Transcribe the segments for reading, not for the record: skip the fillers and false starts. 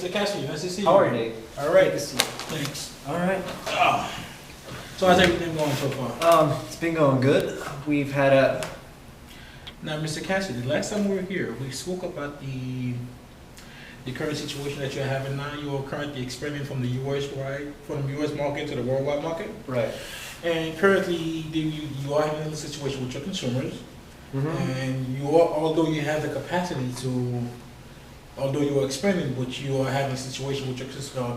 Mr. Cassidy, nice to see you. How are you, Dave? All right. Good to see you. Thanks. All right. So how's everything going so far? It's been going good. We've had a. Now, Mr. Cassidy, the last time we were here, we spoke about the current situation that you're having now. You are currently expanding from the U.S. market to the worldwide market. Right. And currently, you are having a situation with your consumers. Mm-hmm. And although you have the capacity to, although you are expanding, but you are having a situation with your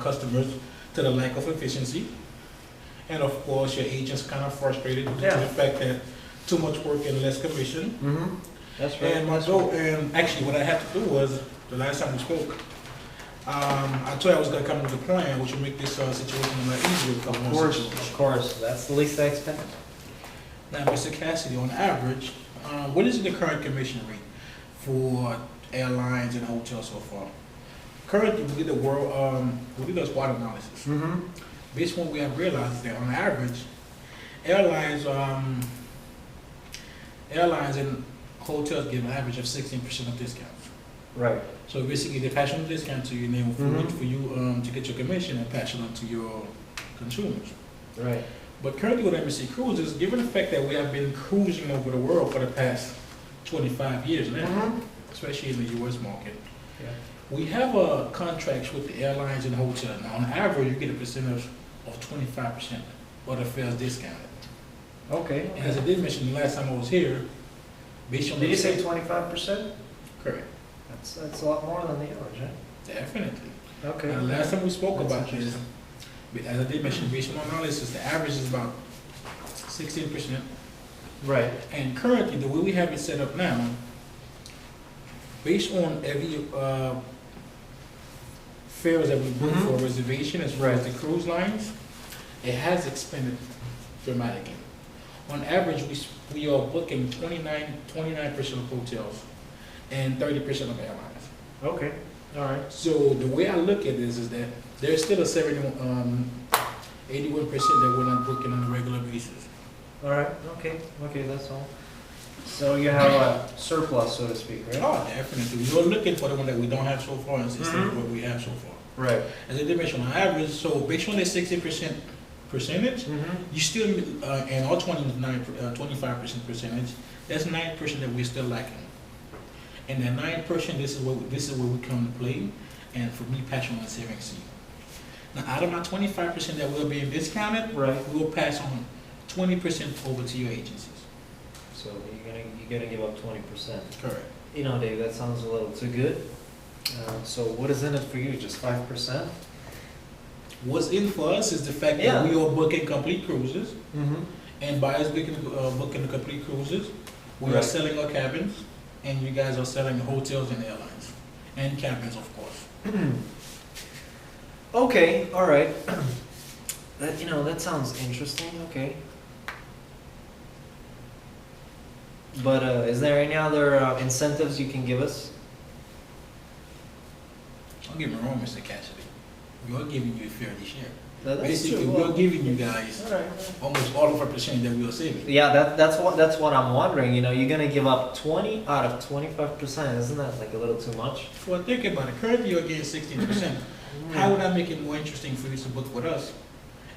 customers to the lack of efficiency. And of course, your agents kind of frustrated due to the fact that too much work and less commission. Mm-hmm. That's right. And actually, what I had to do was, the last time we spoke, I told you I was going to come up with a plan which would make this situation a lot easier. Of course. That's the least I expected. Now, Mr. Cassidy, on average, what is the current commission rate for airlines and hotels so far? Currently, we did a SWOT analysis. Mm-hmm. Based on what we have realized is that on average, airlines and hotels give an average of 16% of discounts. Right. So basically, they pass on the discount to you, and then for you to get your commission and pass it on to your consumers. Right. But currently with MSC Cruises, given the fact that we have been cruising over the world for the past 25 years now, especially in the U.S. market, we have contracts with the airlines and hotels. Now, on average, you get a percentage of 25% of the fares discounted. Okay. And as I did mention the last time I was here, based on Did you say 25%? Correct. That's a lot more than the average, huh? Definitely. Okay. Now, the last time we spoke That's about this, as I did mention, based on analysis, the average is about 16%. Right. And currently, the way we have it set up now, based on every fares that we book for reservation as well as the cruise lines, it has expanded dramatically. On average, we are booking 29% of hotels and 30% of airlines. Okay. All right. So the way I look at this is that there's still a 81% that we're not booking on a regular basis. All right. Okay. Okay. That's all. So you have a surplus, so to speak, right? Oh, definitely. We're looking for the one that we don't have so far instead of what we have so far. Right. As I did mention, on average, so based on the 60% percentage, you still, and our 25% percentage, that's 9% that we're still lacking. And that 9%, this is where we come to play, and for me, passing on the savings seat. Now, out of my 25% that will be discounted, we will pass on 20% over to your agencies. So you're gonna give up 20%. Correct. You know, Dave, that sounds a little too good. So what is in it for you? Just 5%? What's in for us is the fact that we are booking complete cruises, and by us booking the complete cruises, we are selling our cabins, and you guys are selling hotels and airlines, and cabins, of course. Okay, all right. That sounds interesting. Okay. But is there any other incentives you can give us? Don't get me wrong, Mr. Cassidy. We are giving you a fairly share. That's Basically, true. we are giving you guys almost all of our percentage that we are saving. Yeah, that's what I'm wondering. You're gonna give up 20 out of 25%. Isn't that like a little too much? Well, think about it. Currently, you're getting 16%. How would I make it more interesting for you to book with us?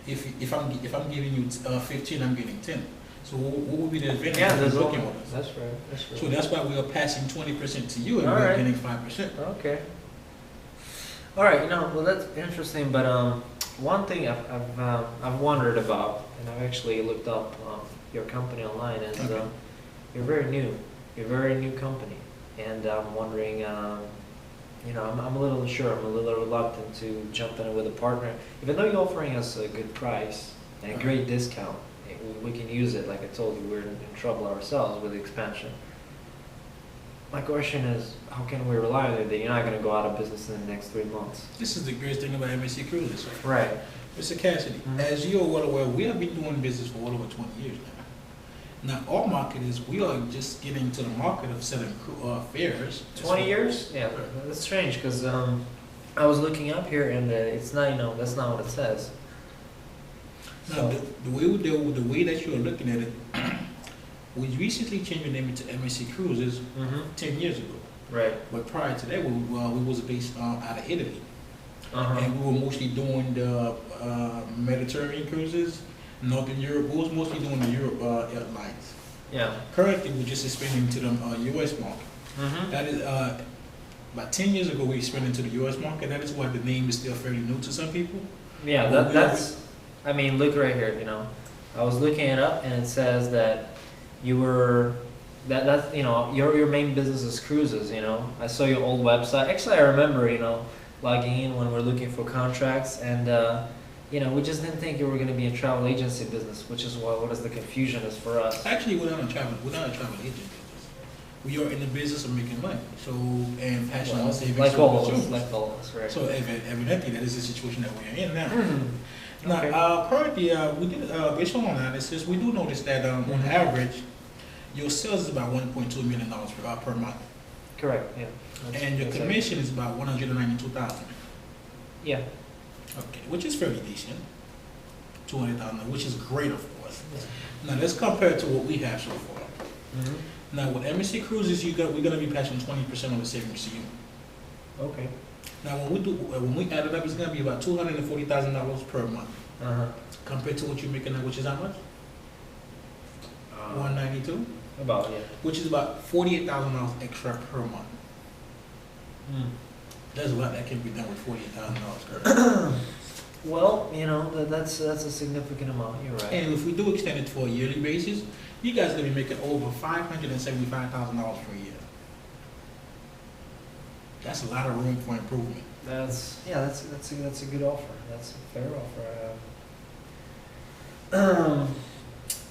If I'm giving you 15, I'm getting 10. So what would be the advantage of booking with us? That's right. So that's why we are passing 20% to you, and we're getting 5%. Okay. All right. Well, that's interesting. But one thing I've wondered about, and I've actually looked up your company online, is you're very new. You're a very new company, and I'm wondering. I'm a little unsure. I'm a little reluctant to jump in with a partner, even though you're offering us a good price and a great discount. We can use it. Like I told you, we're in trouble ourselves with the expansion. My question is, how can we rely on it that you're not going to go out of business in the next 3 months? This is the great thing about MSC Cruises, right? Mr. Cassidy, as you are well aware, we have been doing business for well over 20 years now. Now, our market is, we are just getting to the market of selling fares. 20 years? Yeah, that's strange because I was looking up here and it's not, that's not what it says. Now, the way that you are looking at it, we recently changed the name to MSC Cruises 10 years ago. Right. But prior to that, we was based out of Italy. and we were mostly doing the Mediterranean cruises, Northern Europe. We was mostly doing the Europe airlines. Yeah. Currently, we're just expanding to the U.S. market. Mm-hmm. That is about 10 years ago we expanded to the U.S. market. That is why the name is still fairly new to some people. Yeah, But that's. I mean, look right here. You know, I was looking it up, and it says that you were that's your main business is cruises. You know, I saw your old website. Actually, I remember logging in when we're looking for contracts, and we just didn't think you were going to be a travel agency business, which is what is the confusion is for us. Actually, we're not a travel agent business. We are in the business of making money. So and passion on savings. Like to all of us, consumers. like all of us, right? So evidently, that is the situation that we are in now. Now, Okay. currently, we did based on analysis, we do notice that on average, your sales is about $1.2 million per month, Correct. Yeah. and your That's commission is about $192,000. Yeah. Okay, which is fairly decent. 200,000, which is great, of course. Now let's compare it to what we have so far. Mm-hmm. Now with MSC Cruises, we're gonna be passing 20% of the savings to you. Okay. Now when we add it up, it's gonna be about $240,000 per month Uh-huh. compared to what you're making now, which is how much? 192, About, yeah. which is about $48,000 extra per month. There's a lot that can be done with $48,000 per month. Well, that's a significant amount. You're right. And if we do extend it for a yearly basis, you guys are gonna be making over $575,000 per year. That's a lot of room for improvement. That's a good offer. That's a fair offer.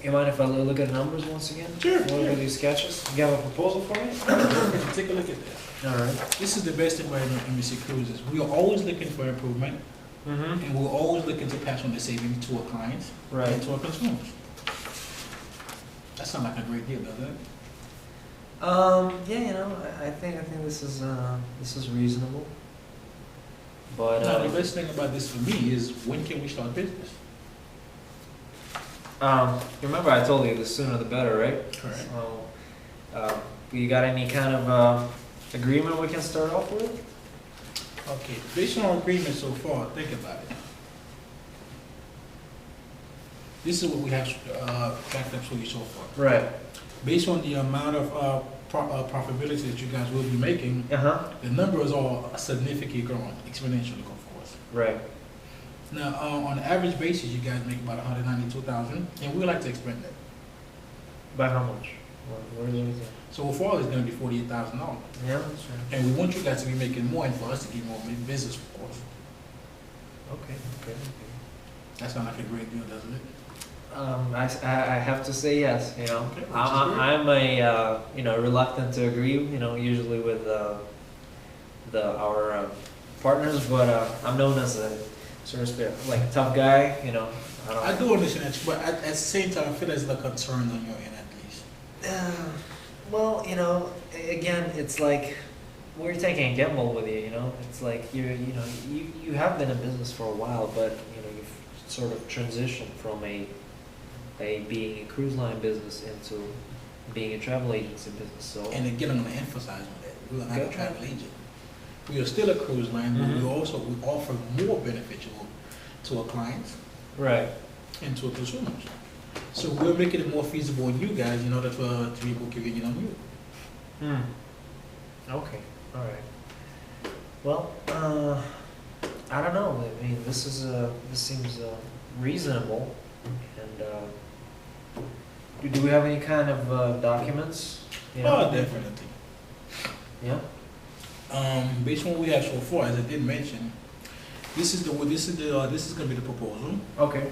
You mind if I look at the numbers once again? Sure. Look at these sketches. You have a proposal for me? Take a look at this. All right. This is the best thing about MSC Cruises. We are always looking for improvement, Mm-hmm. and we're always looking to pass on the savings to our clients and Right. to our consumers. That sounds like a great deal, doesn't it? Yeah, I think this is reasonable. But Now, the best thing about this for me is when can we start business? remember I told you the sooner the better, right? Correct. So, you got any kind of agreement we can start off with? Okay, based on our agreement so far, think about it. This is what we have backed up for you so far. Right. Based on the amount of profitability that you guys will be making, Uh-huh. the numbers are significantly growing, exponentially, of course. Right. Now, on an average basis, you guys make about 192,000, and we would like to expand that. By how much? Where is it? So overall, it's going to be $48,000, Yeah, that's right. and we want you guys to be making more, and for us to get more business, of course. Okay. That sounds like a great deal, doesn't it? I have to say yes. Okay, which is great. I'm a reluctant to agree. Usually with our partners, but I'm known as a sort of like a tough guy. I do understand that, but at the same time, I feel there's a concern on your end at least. Well, again, it's like we're taking a gamble with you. It's like you have been in business for a while, but you've sort of transitioned from being a cruise line business into being a travel agency business. So And again, I'm going to emphasize on that. We are not a Okay. travel agent. We are still a cruise line, but we offer more benefits to our clients right. and to our consumers. So we're making it more feasible on you guys in order to be more convenient on you. Okay. All right. Well, I don't know. I mean, this seems reasonable. And do we have any kind of documents? Definitely. Yeah. Based on what we have so far, as I did mention, this is going to be the proposal. Okay.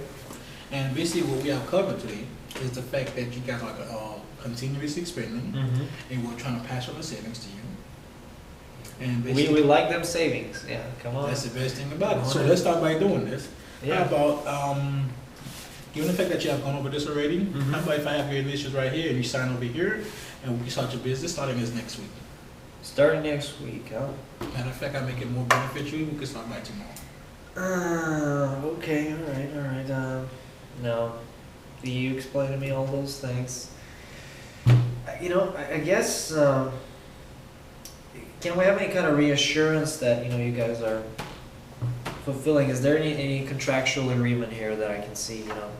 And basically what we have covered today is the fact that you guys are continuously spending, Mm-hmm. and we're trying to pass on the savings to you. And We basically, like them savings. Yeah. Come on. that's the best thing about it. So let's start by doing this. How Yeah. about, given the fact that you have gone over this already, Mhm. how about if I have your initials right here and you sign over here, and we can start your business starting as next week? Starting next week, huh? Matter of fact, I make it more beneficial, we can start by tomorrow. Okay, all right. Now, you explain to me all those things. I guess, can we have any kind of reassurance that, you guys are fulfilling. Is there any contractual agreement here that I can see, you know?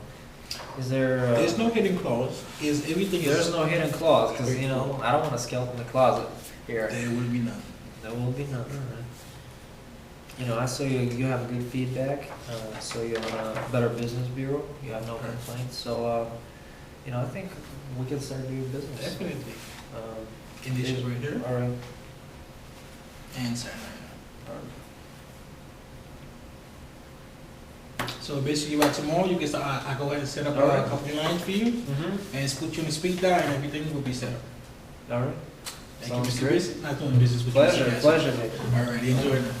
Is there? There's no hidden clause. Is everything There's is. no hidden clause, because, you know, I don't want a skeleton in the closet here. There will be none. There will be none. You know, I saw you have good feedback, so you're on a Better Business Bureau, you have no complaints, so, you know, I think we can start doing business. Definitely. Um, Conditions right here All right. and sign right now. So basically, by tomorrow, you can start. I go ahead and set up All right. a company lines for you, Mm-hmm. and put you in the speed dial, and everything will be set up. All right. Thank Sounds you, Mr. great. Basic. Not doing business with Pleasure, you. pleasure, Nick. All right, enjoy it.